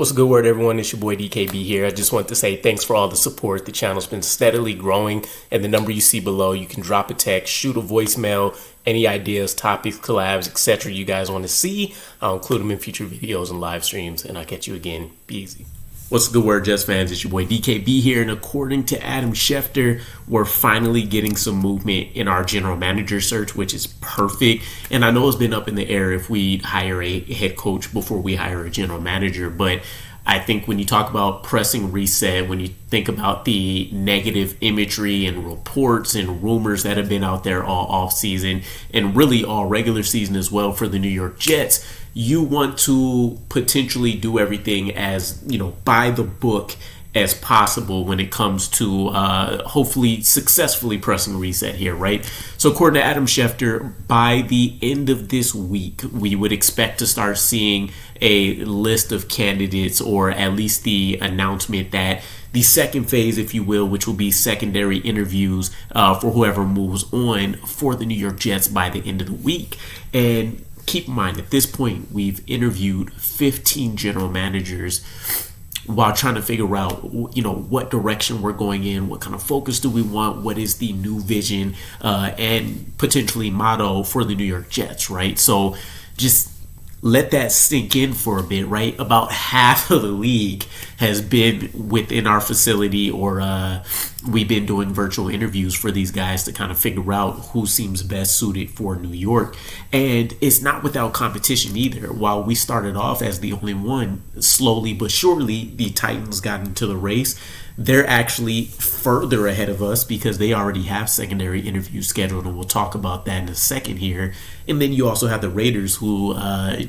What's a good word, everyone? It's your boy DKB here. I just want to say thanks for all the support. The channel's been steadily growing, and the number you see below, you can drop a text, shoot a voicemail, any ideas, topics, collabs, etc. you guys want to see. I'll include them in future videos and live streams, and I'll catch you again. Be easy. What's a good word, Jets fans? It's your boy DKB here, and according to Adam Schefter, we're finally getting some movement in our general manager search, which is perfect. And I know it's been up in the air if we hire a head coach before we hire a general manager, but I think when you talk about pressing reset, when you think about the negative imagery and reports and rumors that have been out there all off season and really all regular season as well for the New York Jets, you want to potentially do everything as, by the book as possible when it comes to hopefully successfully pressing reset here, right? So according to Adam Schefter, by the end of this week, we would expect to start seeing a list of candidates, or at least the announcement that the second phase, if you will, which will be secondary interviews for whoever moves on for the New York Jets by the end of the week. And keep in mind, at this point, we've interviewed 15 general managers while trying to figure out, what direction we're going in, what kind of focus do we want, what is the new vision and potentially motto for the New York Jets, right? So just let that sink in for a bit, right? About half of the league has been within our facility, or we've been doing virtual interviews for these guys to kind of figure out who seems best suited for New York. And it's not without competition either. While we started off as the only one, slowly but surely the Titans got into the race. They're actually further ahead of us because they already have secondary interviews scheduled, and we'll talk about that in a second here. And then you also have the Raiders who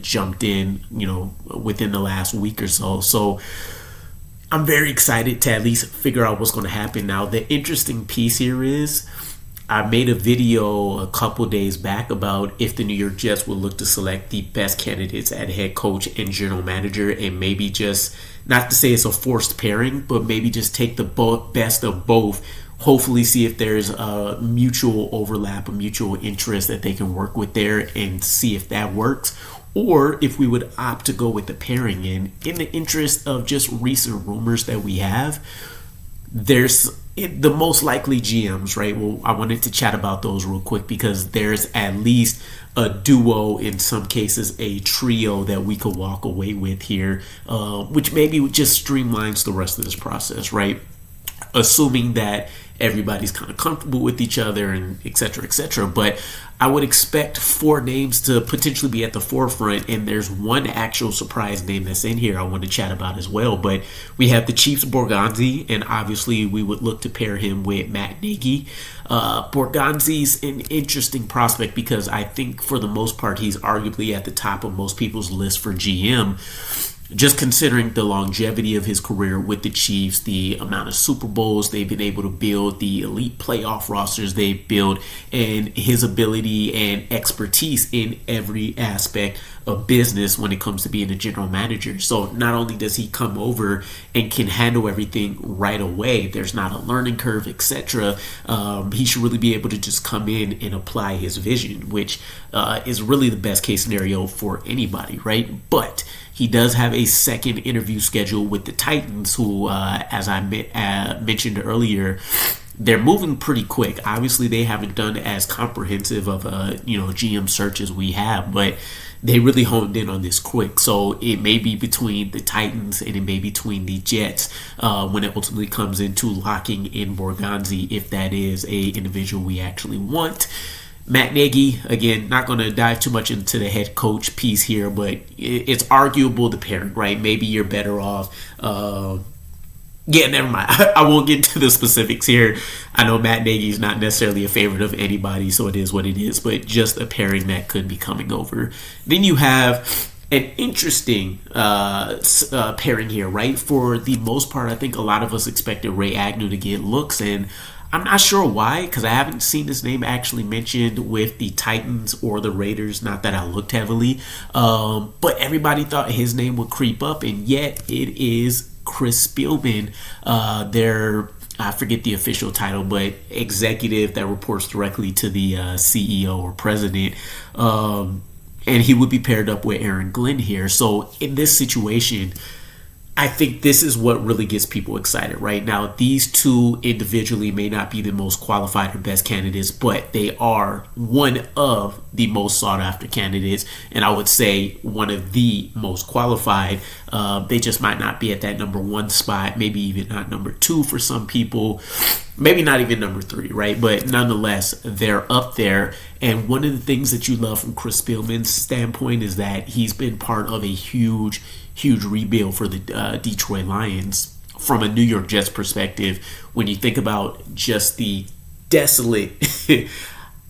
jumped in, within the last week or so. So I'm very excited to at least figure out what's going to happen. Now, the interesting piece here is I made a video a couple days back about if the New York Jets would look to select the best candidates at head coach and general manager, and maybe just, not to say it's a forced pairing, but maybe just take the best of both, hopefully see if there's a mutual overlap, a mutual interest that they can work with there, and see if that works. Or if we would opt to go with the pairing in the interest of just recent rumors that we have, there's the most likely GMs, right? Well, I wanted to chat about those real quick because there's at least a duo, in some cases a trio, that we could walk away with here, which maybe just streamlines the rest of this process, right? Assuming that everybody's kind of comfortable with each other and et cetera, et cetera. But I would expect 4 names to potentially be at the forefront, and there's one actual surprise name that's in here I want to chat about as well. But we have the Chiefs' Borgonzi, and obviously we would look to pair him with Matt Nagy. Borgonzi's an interesting prospect because I think for the most part he's arguably at the top of most people's list for GM. Just considering the longevity of his career with the Chiefs, the amount of Super Bowls they've been able to build, the elite playoff rosters they've built, and his ability and expertise in every aspect of business when it comes to being a general manager. So not only does he come over and can handle everything right away, there's not a learning curve, etc. He should really be able to just come in and apply his vision, which is really the best case scenario for anybody, right? But he does have a second interview schedule with the Titans, who, as I mentioned earlier, they're moving pretty quick. Obviously, they haven't done as comprehensive of a GM search as we have, but they really honed in on this quick. So it may be between the Titans and it may be between the Jets when it ultimately comes into locking in Borgonzi, if that is a individual we actually want. Matt Nagy, again, not going to dive too much into the head coach piece here, but it's arguable the pairing, right? Maybe you're better off. Never mind. I won't get into the specifics here. I know Matt Nagy is not necessarily a favorite of anybody, so it is what it is, but just a pairing that could be coming over. Then you have an interesting pairing here, right? For the most part, I think a lot of us expected Ray Agnew to get looks, and I'm not sure why, because I haven't seen his name actually mentioned with the Titans or the Raiders, not that I looked heavily, but everybody thought his name would creep up, and yet it is Chris Spielman, I forget the official title, but executive that reports directly to the CEO or president, and he would be paired up with Aaron Glenn here. So in this situation, I think this is what really gets people excited right now. These two individually may not be the most qualified or best candidates, but they are one of the most sought after candidates, and I would say one of the most qualified. They just might not be at that number one spot, maybe even not number two for some people, maybe not even number three, right? But nonetheless, they're up there. And one of the things that you love from Chris Spielman's standpoint is that he's been part of a huge rebuild for the Detroit Lions from a New York Jets perspective. When you think about just the desolate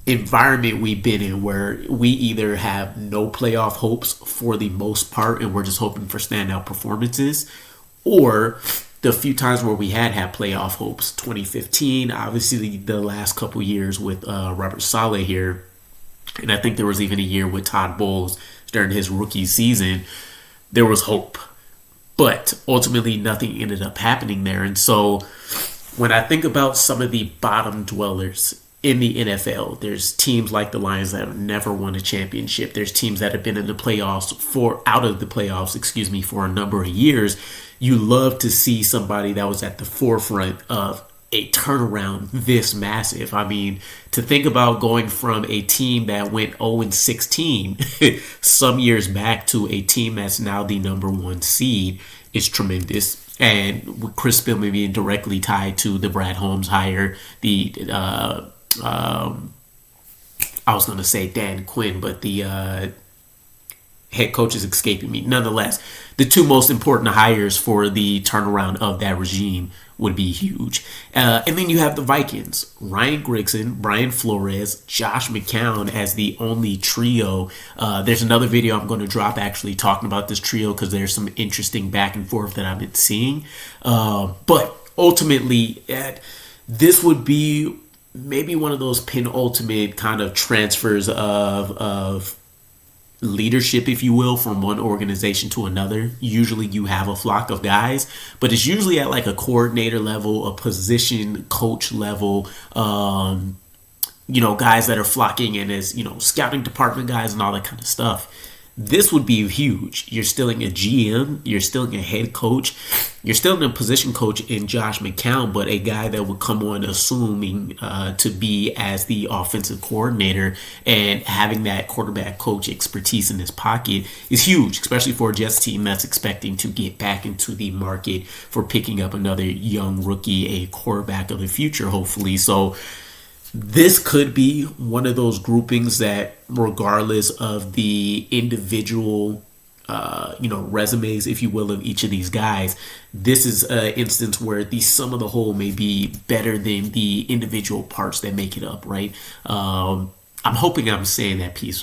environment we've been in, where we either have no playoff hopes for the most part and we're just hoping for standout performances, or the few times where we had playoff hopes. 2015, obviously the last couple years with Robert Saleh here, and I think there was even a year with Todd Bowles during his rookie season. There was hope, but ultimately nothing ended up happening there. And so when I think about some of the bottom dwellers in the NFL, there's teams like the Lions that have never won a championship. There's teams that have been in the playoffs out of the playoffs, for a number of years. You love to see somebody that was at the forefront of a turnaround this massive. I mean, to think about going from a team that went 0-16 some years back to a team that's now the number one seed is tremendous. And with Chris Spielman being directly tied to the Brad Holmes hire, I was going to say Dan Quinn, but the head coach is escaping me. Nonetheless, the two most important hires for the turnaround of that regime would be huge. And then you have the Vikings, Ryan Grigson, Brian Flores, Josh McCown as the only trio. There's another video I'm going to drop actually talking about this trio because there's some interesting back and forth that I've been seeing. But ultimately, this would be maybe one of those penultimate kind of transfers of leadership, if you will, from one organization to another. Usually you have a flock of guys, but it's usually at like a coordinator level, a position coach level, guys that are flocking in as, scouting department guys and all that kind of stuff. This would be huge. You're still in a GM, you're still in a head coach, you're still in a position coach in Josh McCown, but a guy that would come on assuming to be as the offensive coordinator, and having that quarterback coach expertise in his pocket is huge, especially for a Jets team that's expecting to get back into the market for picking up another young rookie, a quarterback of the future, hopefully. So this could be one of those groupings that, regardless of the individual, resumes, if you will, of each of these guys, this is an instance where the sum of the whole may be better than the individual parts that make it up, right? I'm hoping I'm saying that piece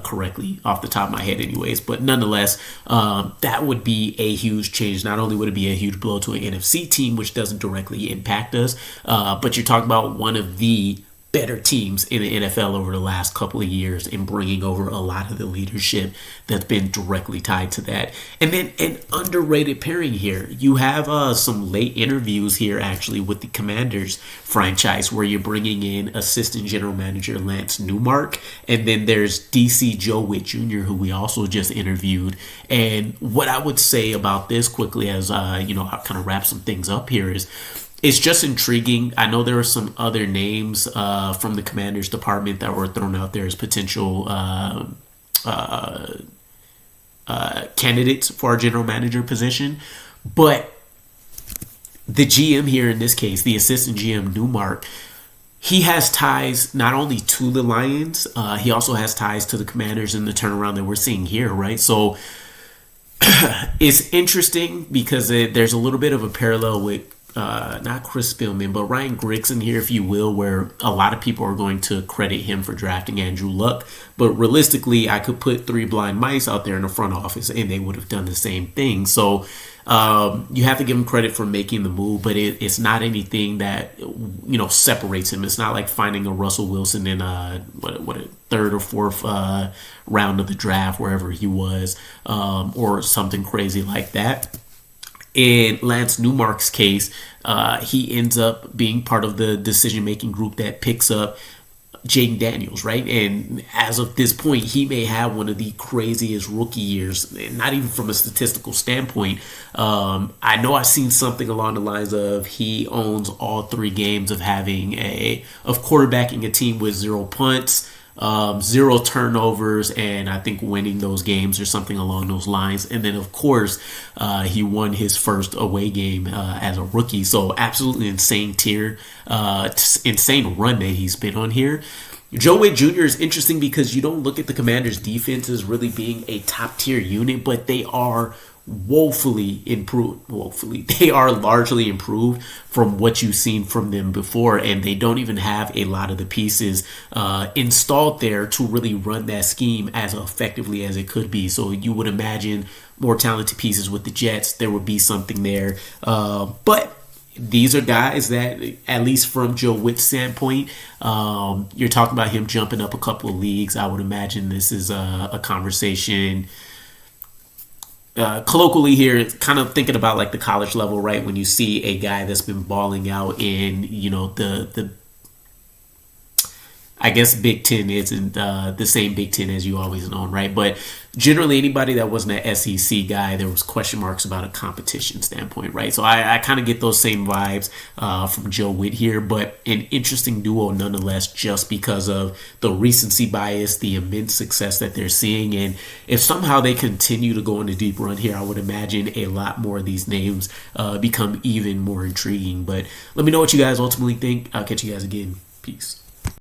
correctly off the top of my head anyways, but nonetheless, that would be a huge change. Not only would it be a huge blow to an NFC team, which doesn't directly impact us, but you're talking about one of the better teams in the NFL over the last couple of years and bringing over a lot of the leadership that's been directly tied to that. And then an underrated pairing here. You have some late interviews here actually with the Commanders franchise, where you're bringing in assistant general manager Lance Newmark, and then there's DC Joe Witt Jr., who we also just interviewed. And what I would say about this quickly as I kind of wrap some things up here is, it's just intriguing. I know there are some other names from the Commanders department that were thrown out there as potential candidates for our general manager position. But the GM here in this case, the assistant GM Newmark, he has ties not only to the Lions, he also has ties to the Commanders in the turnaround that we're seeing here, right? So it's interesting because there's a little bit of a parallel with not Chris Spielman, but Ryan Grigson here, if you will, where a lot of people are going to credit him for drafting Andrew Luck. But realistically, I could put three blind mice out there in the front office and they would have done the same thing. So you have to give him credit for making the move, but it's not anything that separates him. It's not like finding a Russell Wilson in a third or fourth round of the draft, wherever he was, or something crazy like that. In Lance Newmark's case, he ends up being part of the decision-making group that picks up Jaden Daniels, right? And as of this point, he may have one of the craziest rookie years, not even from a statistical standpoint. I know I've seen something along the lines of he owns all 3 games of quarterbacking a team with 0 punts, 0 turnovers, and I think winning those games or something along those lines. And then, of course, he won his first away game as a rookie. So absolutely insane insane run that he's been on here. Joe Witt Jr. is interesting because you don't look at the Commanders' defense as really being a top-tier unit, but they are woefully improved. They are largely improved from what you've seen from them before, and they don't even have a lot of the pieces installed there to really run that scheme as effectively as it could be. So you would imagine more talented pieces with the Jets. There would be something there, but these are guys that, at least from Joe Witt's standpoint, you're talking about him jumping up a couple of leagues. I would imagine this is a conversation colloquially here, kind of thinking about like the college level, right? When you see a guy that's been balling out in, the I guess Big Ten isn't the same Big Ten as you always known, right? But generally, anybody that wasn't an SEC guy, there was question marks about a competition standpoint, right? So I kind of get those same vibes from Joe Witt here, but an interesting duo nonetheless, just because of the recency bias, the immense success that they're seeing. And if somehow they continue to go on a deep run here, I would imagine a lot more of these names become even more intriguing. But let me know what you guys ultimately think. I'll catch you guys again. Peace.